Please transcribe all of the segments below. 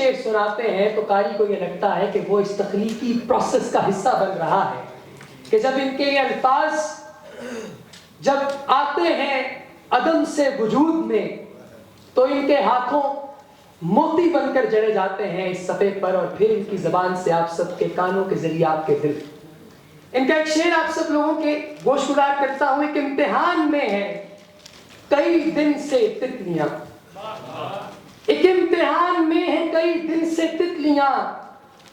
शेर सुनाते हैं तो कारी को ये लगता है कि वो इस तख्लीकी प्रोसेस का हिस्सा बन रहा है, कि जब इनके ये अल्फाज जब आते हैं अदम से वजूद में तो इनके हाथों मोती बनकर जड़े जाते हैं इस सफ़े पर, और फिर इनकी ज़बान से आप सबके कानों के जरिए आपके दिल। इनका एक शेर आप सब लोगों के गोशगुजार करता हूँ। एक इम्तिहान में है कई दिन से तितलियां, एक इम्तिहान में है कई दिन से तितलियां,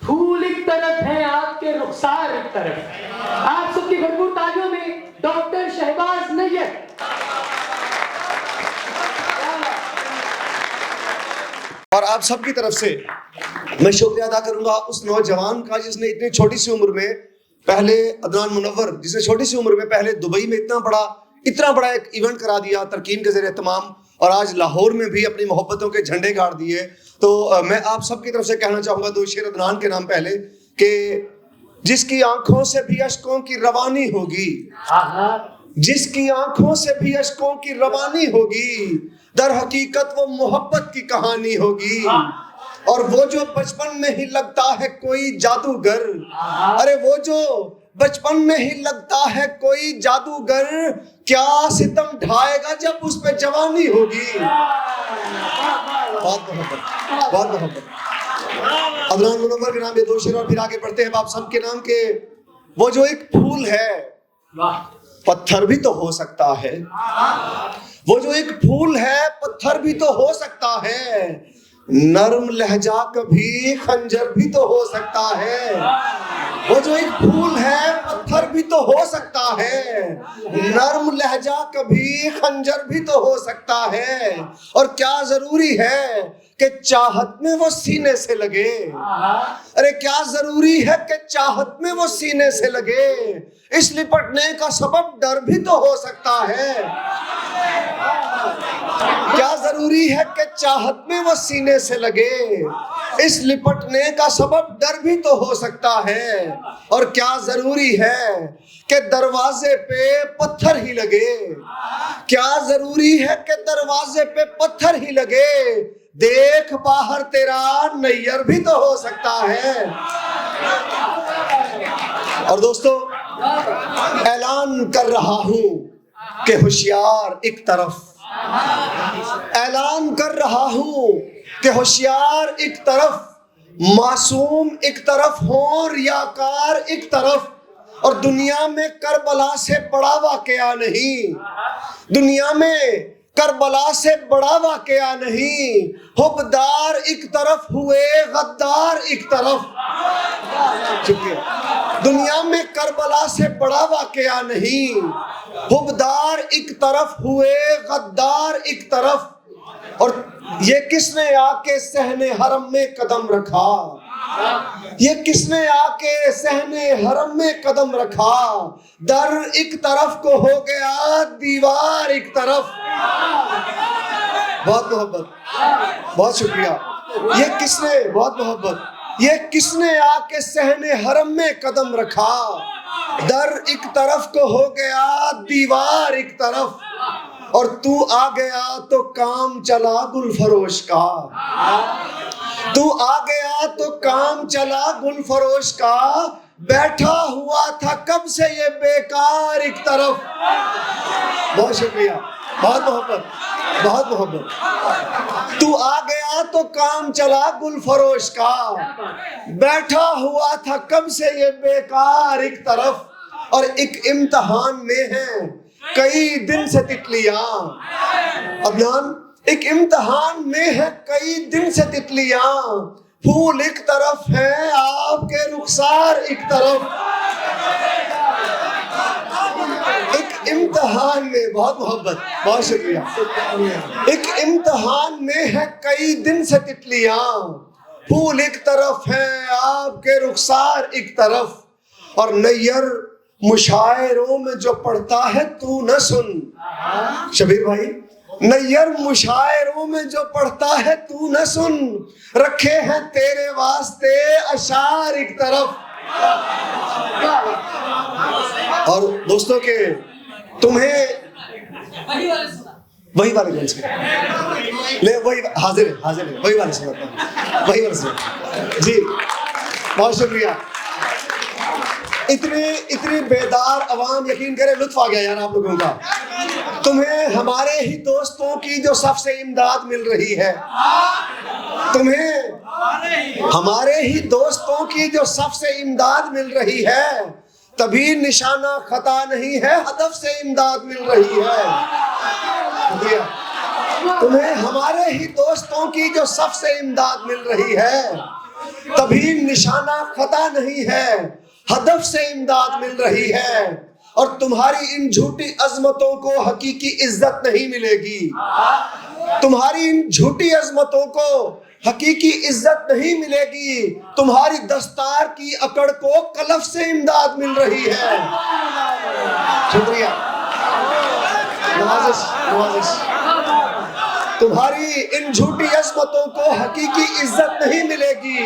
फूल एक तरफ है आपके रुखसार एक तरफ। आप सबकी भरपूर तालियों में डॉक्टर शहबाज नैयर। और आप सबकी तरफ से मैं शुक्रिया अदा करूंगा उस नौजवान का जिसने इतनी छोटी सी उम्र में पहले, अदनान मुनव्वर, जिसने छोटी सी उम्र में पहले दुबई में इतना बड़ा एक इवेंट करा दिया तरकीन के जरिए तमाम, और आज लाहौर में भी अपनी मोहब्बतों के झंडे गाड़ दिए। तो मैं आप सबकी तरफ से कहना चाहूंगा दो शेर अदनान के नाम पहले, कि जिसकी आंखों से भी अश्कों की रवानी होगी, जिसकी आंखों से भी अश्कों की रवानी होगी, दर हकीकत वो मोहब्बत की कहानी होगी। और वो जो बचपन में ही लगता है कोई जादूगर, अरे वो जो बचपन में ही लगता है कोई जादूगर, क्या सितम ढाएगा जब उस पे जवानी होगी। बहुत मोहब्बत, बहुत मोहब्बत। अदनान मुनव्वर के नाम ये दो शेर और फिर आगे बढ़ते हैं आप सबके नाम के। वो जो एक फूल है पत्थर भी तो हो सकता है, वो जो एक फूल है पत्थर भी तो हो सकता है, नर्म लहजा कभी खंजर भी तो हो सकता है। वो जो एक फूल है पत्थर भी तो हो सकता है, नर्म लहजा कभी खंजर भी तो हो सकता है। और क्या जरूरी है कि चाहत में वो सीने से लगे, अरे क्या जरूरी है कि चाहत में वो सीने से लगे, इस लिपटने का सबब डर भी तो हो सकता है। क्या जरूरी है कि चाहत में वो सीने से लगे, इस लिपटने का सबब डर भी तो हो सकता है। और क्या जरूरी है कि दरवाजे पे पत्थर ही लगे, क्या जरूरी है कि दरवाजे पे पत्थर ही लगे, देख बाहर तेरा नैयर भी तो हो सकता है। और दोस्तों ऐलान कर रहा हूं कि होशियार एक तरफ, ऐलान कर रहा हूं कि होशियार एक तरफ, मासूम एक तरफ, हो रियाकार एक तरफ, और दुनिया में करबला से बड़ा वाकया नहीं, दुनिया में करबला से बड़ा वाकया नहीं, हुब्बार एक तरफ हुए गद्दार एक तरफ। दुनिया में करबला से बड़ा वाकया नहीं, हुब्बार एक तरफ हुए गद्दार एक तरफ। और ये किसने आके सहने हरम में कदम रखा, ये किसने आके सहने हरम में कदम रखा, दर एक तरफ को हो गया दीवार एक तरफ। बहुत मोहब्बत, बहुत शुक्रिया। ये किसने, बहुत मोहब्बत, ये किसने आके सहने हरम में कदम रखा, दर एक तरफ को हो गया दीवार एक तरफ। और तू आ गया तो काम चला गुल फरोश का, तू आ गया तो काम चला गुल फरोश का, बैठा हुआ था कब से ये बेकार एक तरफ। बहुत शुक्रिया, बहुत मोहब्बत, बहुत मोहब्बत। तू आ गया तो काम चला गुल फरोश का, बैठा हुआ था कब से ये बेकार एक तरफ। और एक इम्तिहान में है कई दिन से तितलियां, अदनान एक इम्तिहान में है कई दिन से तितलियां, फूल एक तरफ है आपके रुखसार एक तरफ। एक इम्तिहान में, बहुत मोहब्बत, बहुत शुक्रिया। एक इम्तिहान में है कई दिन से तितलियां, फूल एक तरफ है आपके रुखसार एक तरफ। और नैयर मुशायरों में जो पढ़ता है तू न सुन, शबीर भाई, नैयर मुशायरों में जो पढ़ता है तू न सुन, रखे हैं तेरे वास्ते अशार एक तरफ। और दोस्तों के तुम्हें वही वाले ले वही हाजिर है वही वाले सुनाता हूँ, वही वाले सुनाता जी। बहुत शुक्रिया। इतनी बेदार अवाम, यकीन करें लुत्फ आ गया यार आप लोगों का। तुम्हें हमारे ही दोस्तों की जो सबसे इमदाद मिल रही है, तुम्हें हमारे ही दोस्तों की जो सबसे इमदाद मिल रही है, तभी निशाना खता नहीं है, हदफ से इमदाद मिल रही है। तुम्हें हमारे ही दोस्तों की जो सबसे इमदाद मिल रही है, तभी निशाना खता नहीं है, हदफ से इमदाद मिल रही है। और तुम्हारी इन झूठी अजमतों को हकीकी इज्जत नहीं मिलेगी। तुम्हारी इन झूठी अजमतों को हकीकी इज्जत नहीं मिलेगी। तुम्हारी दस्तार की अकड़ को कलफ से इमदाद मिल रही है। शुक्रिया, नवाजिश। तुम्हारी इन झूठी अजमतों को हकीकी इज्जत नहीं मिलेगी।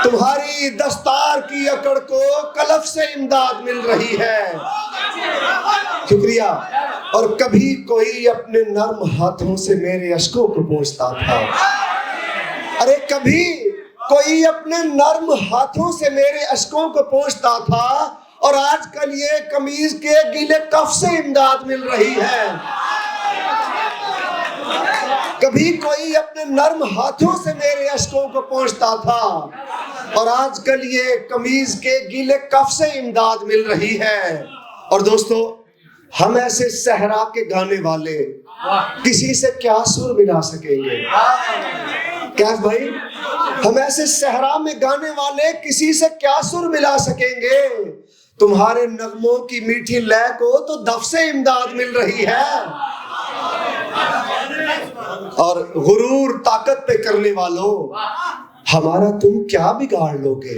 तुम्हारी दस्तार की अकड़ को कलफ से इमदाद मिल रही है। शुक्रिया। और कभी कोई अपने नर्म हाथों से मेरे अश्कों को पोंछता था। अरे कभी कोई अपने नर्म हाथों से मेरे अश्कों को पोंछता था, और आजकल ये कमीज के गीले कफ से इमदाद मिल रही है। कभी कोई अपने नर्म हाथों से मेरे अश्कों को पोंछता था, और आजकल ये कमीज के गीले कफ से इमदाद मिल रही है। और दोस्तों, हम ऐसे सहरा के गाने वाले किसी से क्या सुर मिला सकेंगे? क्या भाई, हम ऐसे सहरा में गाने वाले किसी से क्या सुर मिला सकेंगे? तुम्हारे नगमों की मीठी लय को तो दफ से इमदाद मिल रही है। और गुरूर ताकत पे करने वालों, हमारा तुम क्या बिगाड़ लोगे?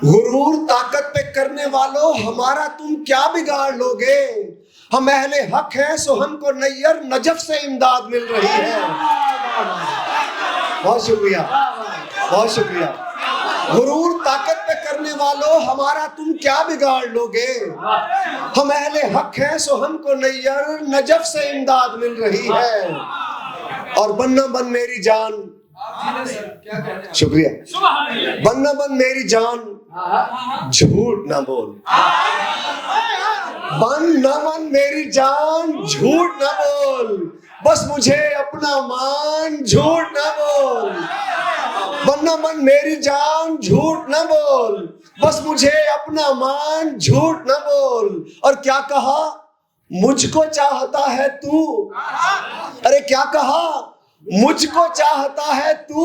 गुरूर ताकत पे करने वालों, हमारा तुम क्या बिगाड़ लोगे? हम अहले हक हैं, सो हमको नैयर नजफ से इमदाद मिल रही है। बहुत शुक्रिया, बहुत शुक्रिया। गुरूर ताकत पे करने वालों, हमारा तुम क्या बिगाड़ लोगे? हम अहले हक हैं, सो हमको नैयर नजफ से इमदाद मिल रही है। और बन्ना बन मेरी जान, शुक्रिया, बन्ना बन मेरी जान, झूठ ना बोल। बन्ना बन मेरी जान, झूठ ना बोल, बस मुझे अपना मान, झूठ ना बोल। बन्ना बन मेरी जान, झूठ ना बोल, बस मुझे अपना मान, झूठ ना बोल। और क्या कहा? मुझको चाहता है तू। अरे क्या कहा? मुझको चाहता है तू,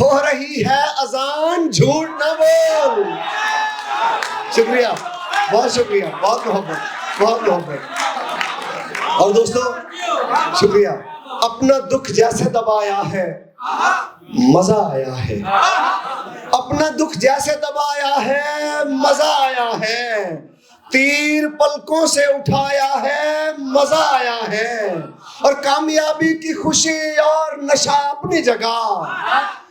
हो रही है अजान, झूठ ना बोल। शुक्रिया, बहुत शुक्रिया, बहुत मोहब्बत, बहुत मोहब्बत। और दोस्तों, शुक्रिया। अपना दुख जैसे दबाया है, मजा आया है। अपना दुख जैसे दबाया है, मजा आया है। तीर पलकों से उठाया है, मजा आया है। और कामयाबी की खुशी और नशा अपनी जगह।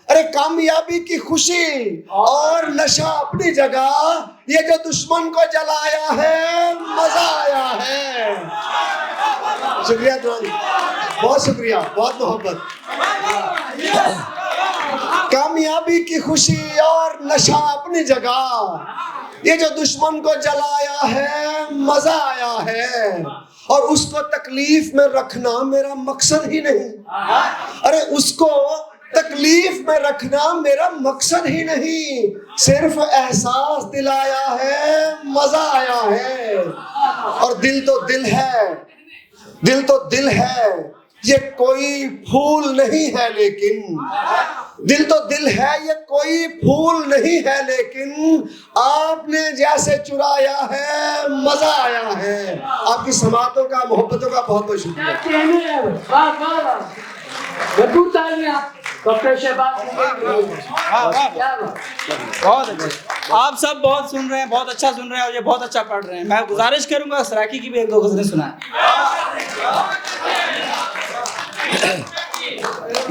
अरे कामयाबी की खुशी और नशा अपनी जगह, ये जो दुश्मन को जलाया है, मजा आया है। शुक्रिया तुम्हारी, बहुत शुक्रिया, बहुत मोहब्बत। कामयाबी की खुशी और नशा अपनी जगह, ये जो दुश्मन को जलाया है, मजा आया है। और उसको तकलीफ में रखना मेरा मकसद ही नहीं। अरे उसको तकलीफ में रखना मेरा मकसद ही नहीं, सिर्फ एहसास दिलाया है, मजा आया है। और दिल तो दिल है, दिल तो दिल है, ये कोई फूल नहीं है लेकिन, दिल तो दिल है, ये कोई फूल नहीं है लेकिन, आपने जैसे चुराया है, मजा आया है। आपकी समातों का, मोहब्बतों का बहुत बहुत शुक्रिया। डॉक्टर शहबाज, बहुत अच्छा। आप सब बहुत सुन रहे हैं, बहुत अच्छा सुन रहे हैं, और ये बहुत अच्छा पढ़ रहे हैं। मैं गुजारिश करूंगा सराकी की भी एक दो गज़लें सुनाएं।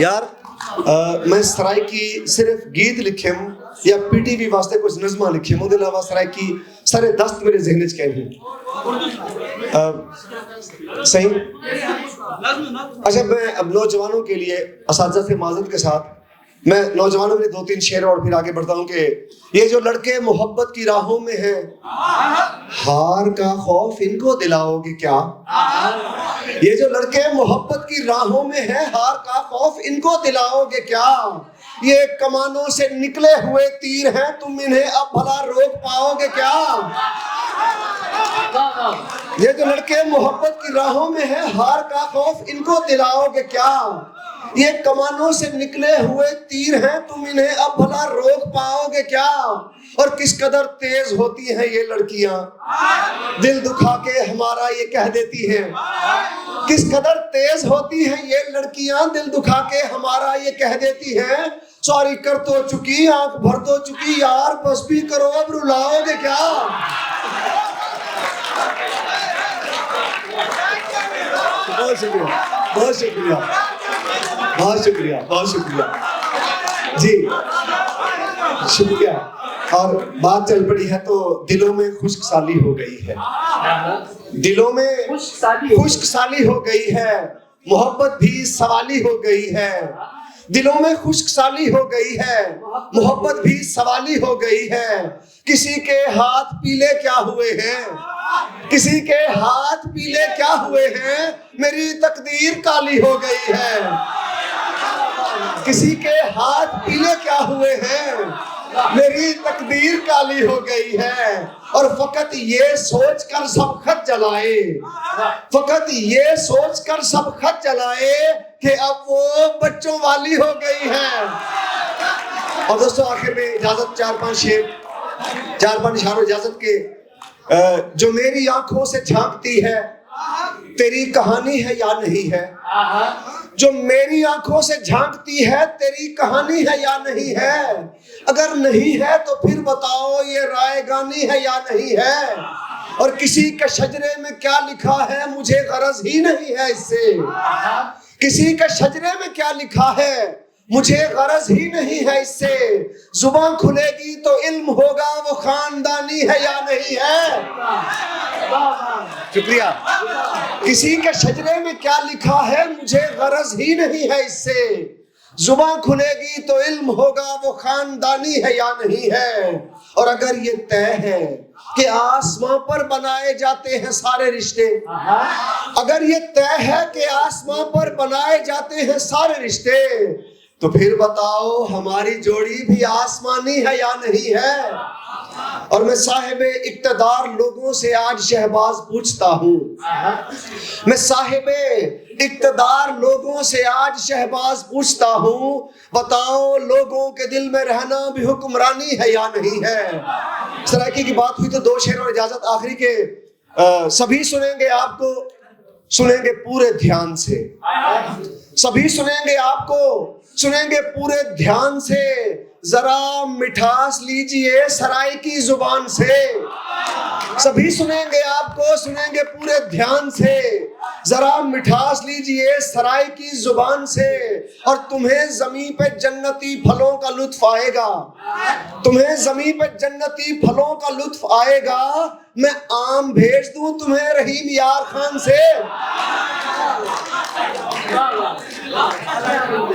यार मैं सराइकी सिर्फ गीत लिखे हूँ या पीटीवी वास्ते कुछ नज़मा लिखे हूँ, उसके अलावा सराइकी सारे दस्त मेरे ज़हन च कह हूँ। सही अच्छा, मैं अब नौजवानों के लिए असातिज़ा से माज़रत के साथ मैं नौजवानों के लिए 2-3 शेर और फिर आगे बढ़ता हूँ कि ये जो लड़के मोहब्बत की राहों में हैं, हार का खौफ इनको दिलाओगे क्या? ये जो लड़के मोहब्बत की राहों में हैं, हार का खौफ इनको दिलाओगे क्या? ये कमानों से निकले हुए तीर हैं, तुम इन्हें अब भला रोक पाओगे क्या? ये जो लड़के मोहब्बत की राहों में हैं, हार का खौफ इनको दिलाओगे क्या? ये कमानों से निकले हुए तीर हैं, तुम इन्हें अब भला रोक पाओगे क्या? और किस कदर तेज होती हैं ये लड़कियां, दिल दुखा के हमारा ये कह देती हैं। किस कदर तेज होती हैं ये लड़कियां, दिल दुखा के हमारा ये कह देती हैं। सॉरी कर तो चुकी, आंख भर तो चुकी यार, बस भी करो अब रुलाओगे क्या? बहुत शुक्रिया, बहुत शुक्रिया, बहुत शुक्रिया, बहुत शुक्रिया जी, शुक्रिया। और बात चल पड़ी है तो दिलों में खुश्कसाली हो गई है, दिलों में खुश्कसाली हो गई है, मोहब्बत भी सवाली हो गई है। दिलों में खुश्कसाली हो गई है, मोहब्बत भी सवाली हो गई है। किसी के हाथ पीले क्या हुए हैं, किसी के हाथ पीले क्या हुए हैं, मेरी तकदीर काली हो गई है। किसी के हाथ पीले क्या हुए हैं, मेरी तकदीर काली हो गई है। और फकत ये सोच कर सब खत जलाए, फकत ये सोच कर सब खत जलाए कि अब वो बच्चों वाली हो गई है। और दोस्तों आखिर में इजाजत 4-5 शेर, 4-5 इशारों इजाजत के। जो मेरी आंखों से झांकती है, तेरी कहानी है या नहीं है? जो मेरी आंखों से झांकती है, तेरी कहानी है या नहीं है? अगर नहीं है तो फिर बताओ ये रायगानी है या नहीं है? और किसी के शजरे में क्या लिखा है, मुझे गरज ही नहीं है इससे। किसी के शजरे में क्या लिखा है, मुझे गरज ही नहीं है इससे। जुबान खुलेगी तो इल्म होगा वो खानदानी है या नहीं है? शुक्रिया। किसी के शजरे में क्या लिखा है, मुझे गरज ही नहीं है इससे। जुबान खुलेगी तो इल्म होगा वो खानदानी है या नहीं है। और अगर ये तय है कि आसमां पर बनाए जाते हैं सारे रिश्ते, अगर ये तय है कि आसमां पर बनाए जाते हैं सारे रिश्ते, तो फिर बताओ हमारी जोड़ी भी आसमानी है या नहीं है? और मैं साहिबे इक्तदार लोगों से आज शहबाज पूछता हूँ, मैं साहिबे इक्तदार लोगों से आज शहबाज पूछता हूँ, बताओ लोगों के दिल में रहना भी हुक्मरानी है या नहीं है? सराइकी की बात हुई तो 2 शेर और इजाजत आखिरी के। सभी सुनेंगे, आपको सुनेंगे पूरे ध्यान से, सभी सुनेंगे, आपको सुनेंगे पूरे ध्यान से। जरा मिठास लीजिए सराय की जुबान से, सभी सुनेंगे, आपको सुनेंगे पूरे ध्यान से। जरा मिठास लीजिए सराय की जुबान से। और तुम्हें जमीन पे जन्नती फलों का लुत्फ आएगा, तुम्हें जमीन पे जन्नती फलों का लुत्फ आएगा। मैं आम भेज दूं तुम्हें रहीम यार खान से।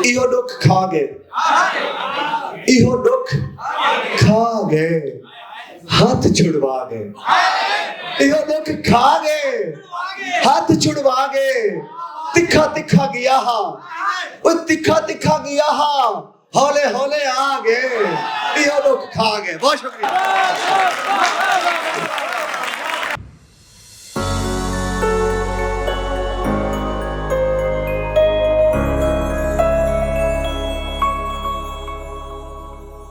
इहो दुख खा गए, इहो दुख खा गए, हाथ छुड़वा गए। इहो दुख खा गए, हाथ छुड़वा गए। तिखा तिखा गया हा, वो तिखा तिखा गया हा, हौले हौले आ गए। इहो दुख खा गए। बहुत शुक्रिया।